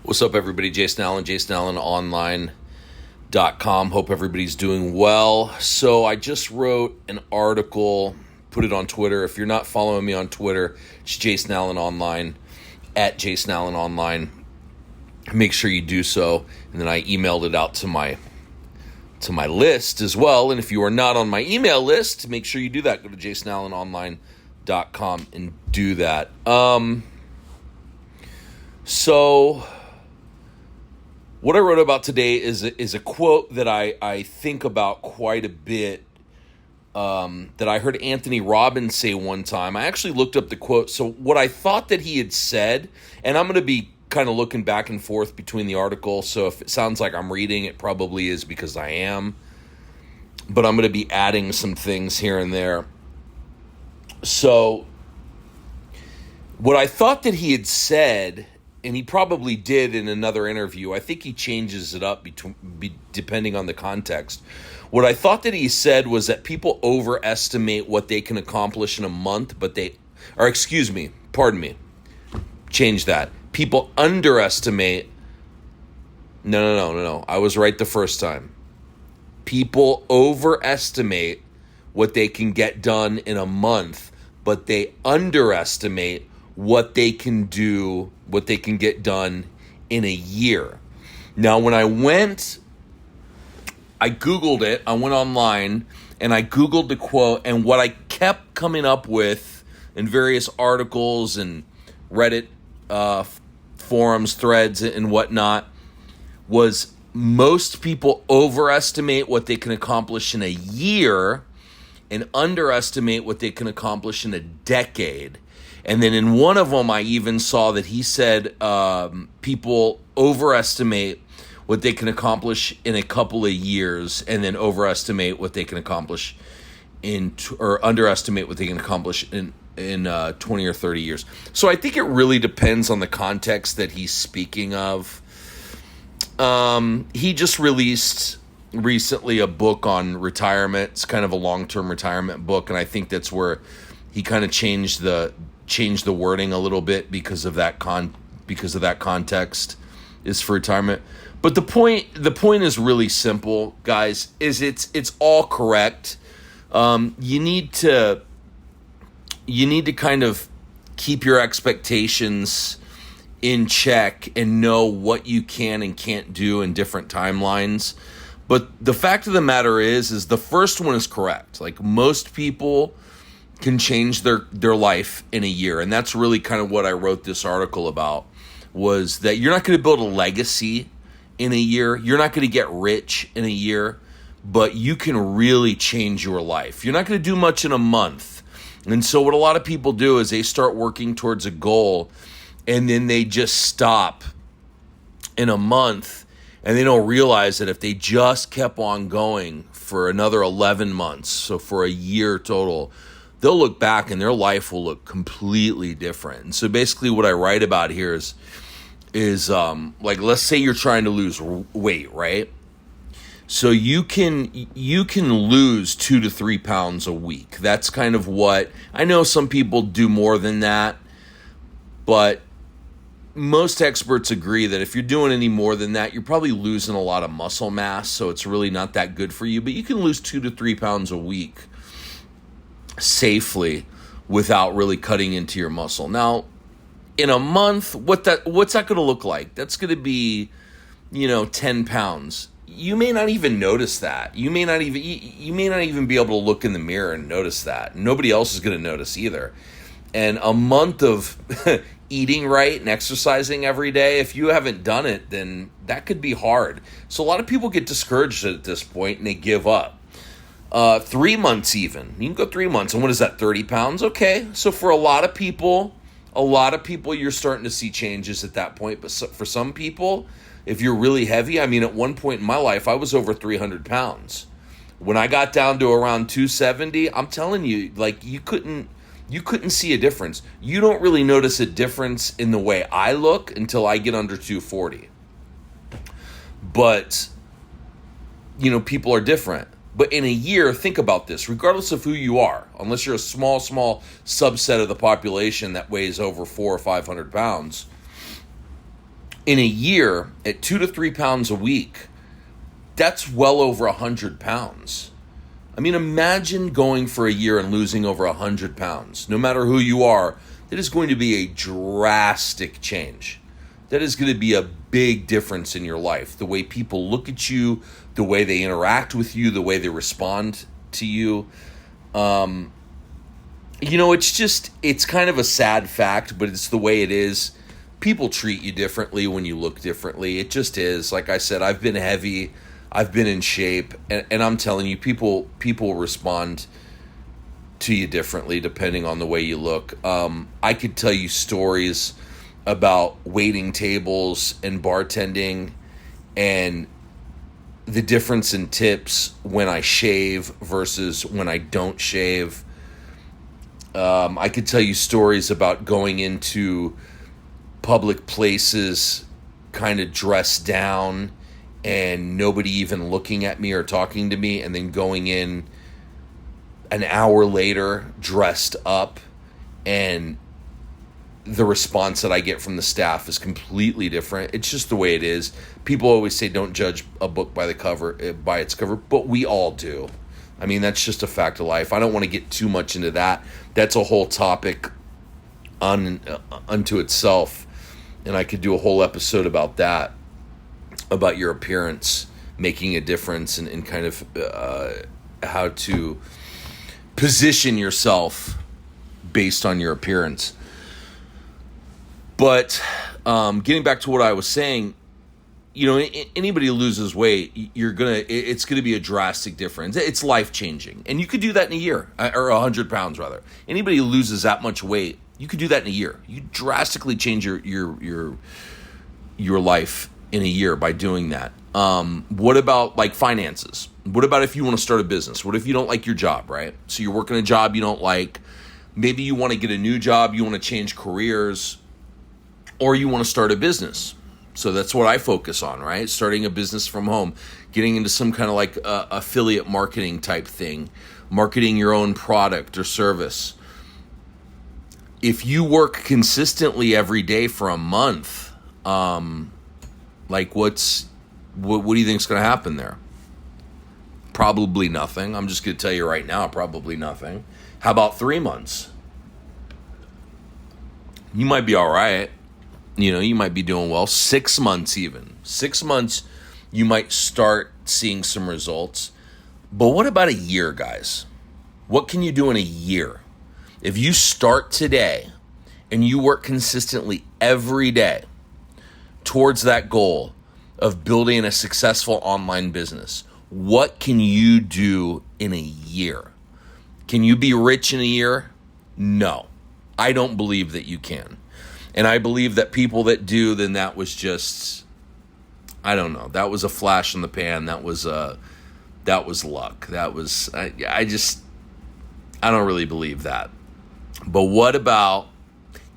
What's up, everybody? Jason Allen, jasonallenonline.com. Hope everybody's doing well. So I just wrote an article, put it on Twitter. If you're not following me on Twitter, it's Jason Allen Online, at Jason Allen Online. Make sure you do so. And then I emailed it out to my list as well. And if you are not on my email list, make sure you do that. Go to jasonallenonline.com and do that. So what I wrote about today is a quote that I think about quite a bit, that I heard Anthony Robbins say one time. I actually looked up the quote. So what I thought that he had said, and I'm going to be kind of looking back and forth between the article, so if it sounds like I'm reading, it probably is because I am. But I'm going to be adding some things here and there. So what I thought that he had said, and he probably did in another interview, I think he changes it up depending on the context. What I thought that he said was that people overestimate what they can accomplish in a month, change that. People underestimate. No. I was right the first time. People overestimate what they can get done in a month, but they underestimate what they can get done in a year. Now, when I Googled it, I went online and I Googled the quote, and what I kept coming up with in various articles and Reddit forums, threads, and whatnot, was most people overestimate what they can accomplish in a year and underestimate what they can accomplish in a decade. And then in one of them, I even saw that he said people overestimate what they can accomplish in a couple of years, and then overestimate what they can accomplish or underestimate what they can accomplish in 20 or 30 years. So I think it really depends on the context that he's speaking of. He just released recently a book on retirement. It's kind of a long-term retirement book, and I think that's where he kind of changed the wording a little bit because of that context is for retirement. But the point is really simple, guys. Is it's all correct. You need to kind of keep your expectations in check and know what you can and can't do in different timelines. But the fact of the matter is the first one is correct. Like, most people can change their life in a year. And that's really kind of what I wrote this article about, was that you're not going to build a legacy in a year. You're not going to get rich in a year, but you can really change your life. You're not going to do much in a month. And so what a lot of people do is they start working towards a goal, and then they just stop in a month, and they don't realize that if they just kept on going for another 11 months, so for a year total, they'll look back and their life will look completely different. And so basically what I write about here is like, let's say you're trying to lose weight, right? So you can lose 2 to 3 pounds a week. That's kind of what, I know some people do more than that, but most experts agree that if you're doing any more than that, you're probably losing a lot of muscle mass, so it's really not that good for you. But you can lose 2 to 3 pounds a week safely without really cutting into your muscle. Now, in a month, what's that going to look like? That's going to be, 10 pounds. You may not even notice that. You may not even be able to look in the mirror and notice that. Nobody else is going to notice either. And a month of eating right and exercising every day, if you haven't done it, then that could be hard. So a lot of people get discouraged at this point and they give up. 3 months even. You can go 3 months. And what is that, 30 pounds? Okay. So for a lot of people, you're starting to see changes at that point. But for some people, if you're really heavy, I mean, at one point in my life, I was over 300 pounds. When I got down to around 270, I'm telling you, like, you couldn't see a difference. You don't really notice a difference in the way I look until I get under 240. But, people are different. But in a year, think about this, regardless of who you are, unless you're a small subset of the population that weighs over 400 or 500 pounds, In a year, at 2 to 3 pounds a week, that's well over 100 pounds. I mean, imagine going for a year and losing over 100 pounds. No matter who you are, that is going to be a drastic change. That is going to be a big difference in your life. The way people look at you, the way they interact with you, the way they respond to you. It's kind of a sad fact, but it's the way it is. People treat you differently when you look differently. It just is. Like I said, I've been heavy. I've been in shape. And I'm telling you, people respond to you differently depending on the way you look. I could tell you stories about waiting tables and bartending and the difference in tips when I shave versus when I don't shave. I could tell you stories about going into public places kind of dressed down and nobody even looking at me or talking to me, and then going in an hour later dressed up, and the response that I get from the staff is completely different. It's just the way it is. People always say don't judge a book by its cover, but we all do. I mean, that's just a fact of life. I don't want to get too much into that. That's a whole topic unto itself, and I could do a whole episode about that, about your appearance making a difference, and kind of how to position yourself based on your appearance. But getting back to what I was saying, anybody who loses weight, it's gonna be a drastic difference. It's life changing, and you could do that in a year, or 100 pounds rather. Anybody who loses that much weight, you could do that in a year. You drastically change your life in a year by doing that. What about like finances? What about if you want to start a business? What if you don't like your job, right? So you're working a job you don't like. Maybe you want to get a new job. You want to change careers. Or you want to start a business. So that's what I focus on, right? Starting a business from home, getting into some kind of like affiliate marketing type thing, marketing your own product or service. If you work consistently every day for a month, like what do you think is going to happen there? Probably nothing. I'm just going to tell you right now, probably nothing. How about 3 months? You might be all right. You might be doing well. 6 months even. 6 months, you might start seeing some results. But what about a year, guys? What can you do in a year? If you start today and you work consistently every day towards that goal of building a successful online business, what can you do in a year? Can you be rich in a year? No, I don't believe that you can. And I believe that people that do, then that was just, I don't know, that was a flash in the pan. That was luck. That was, I don't really believe that. But what about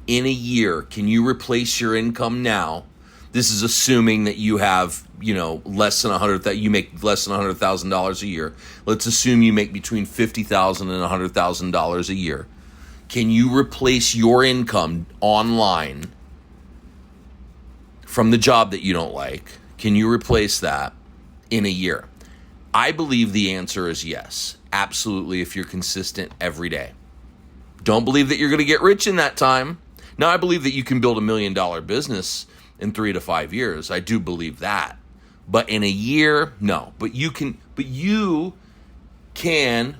in a year, can you replace your income now? This is assuming that you have, less than you make less than $100,000 a year. Let's assume you make between $50,000 and $100,000 a year. Can you replace your income online from the job that you don't like? Can you replace that in a year? I believe the answer is yes. Absolutely, if you're consistent every day. Don't believe that you're going to get rich in that time. Now, I believe that you can build $1 million business in 3 to 5 years. I do believe that. But in a year, no. But you can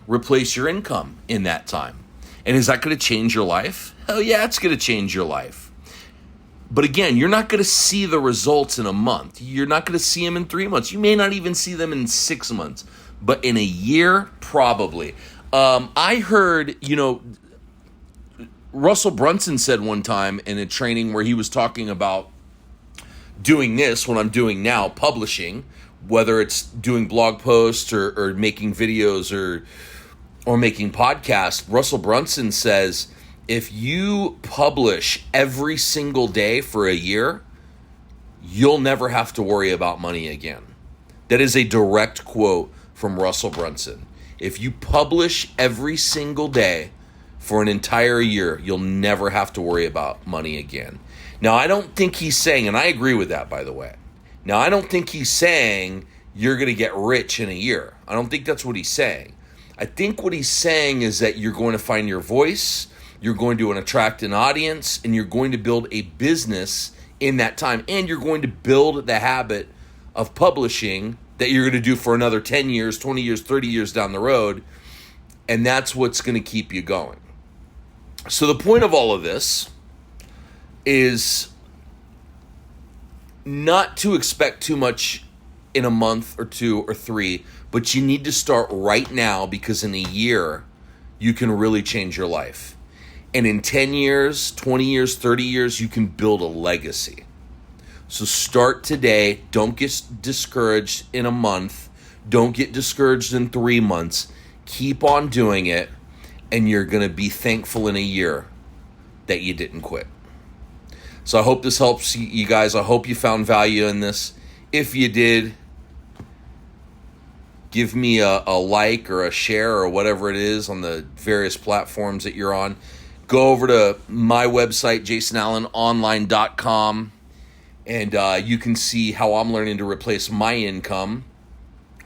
replace your income in that time. And is that going to change your life? Hell yeah, it's going to change your life. But again, you're not going to see the results in a month. You're not going to see them in 3 months. You may not even see them in 6 months. But in a year, probably. I heard, Russell Brunson said one time in a training where he was talking about doing this, what I'm doing now, publishing, whether it's doing blog posts or making videos or making podcasts. Russell Brunson says, if you publish every single day for a year, you'll never have to worry about money again. That is a direct quote from Russell Brunson. If you publish every single day for an entire year, you'll never have to worry about money again. Now, I don't think he's saying, and I agree with that, by the way. Now, I don't think he's saying you're going to get rich in a year. I don't think that's what he's saying. I think what he's saying is that you're going to find your voice, you're going to attract an audience, and you're going to build a business in that time. And you're going to build the habit of publishing that you're going to do for another 10 years, 20 years, 30 years down the road. And that's what's going to keep you going. So the point of all of this is not to expect too much in a month or 2 or 3, but you need to start right now, because in a year, you can really change your life. And in 10 years, 20 years, 30 years, you can build a legacy. So start today. Don't get discouraged in a month. Don't get discouraged in 3 months. Keep on doing it, and you're going to be thankful in a year that you didn't quit. So I hope this helps you guys. I hope you found value in this. If you did, give me a like or a share or whatever it is on the various platforms that you're on. Go over to my website, jasonallenonline.com, and you can see how I'm learning to replace my income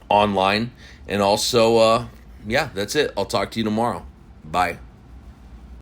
online. And also, that's it. I'll talk to you tomorrow. Bye.